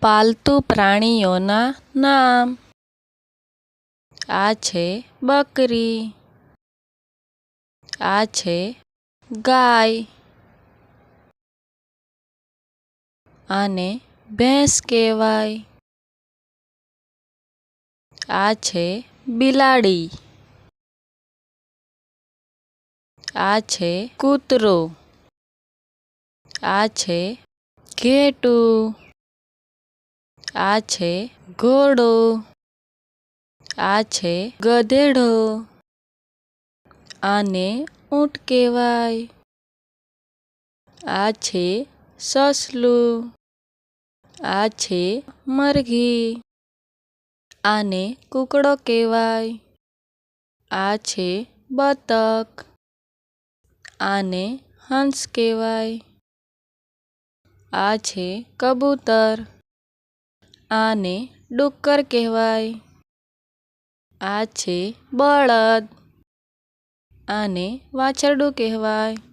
પાલતુ પ્રાણીઓના નામ. આ છે બકરી. આ છે ગાય. આને ભેંસ કહેવાય. આ છે બિલાડી. આ છે કૂતરો. આ છે ઘેટું. આ છે ઘોડો. આ છે ગધેડો. આને ઊંટ કહેવાય. આ છે સસલું. આ છે મરઘી. આને કૂકડો કહેવાય. આ છે બતક. આને હંસ કહેવાય. આ છે કબૂતર. આને ડુક્કર કહેવાય. આ છે બળદ. આને વાછરડું કહેવાય.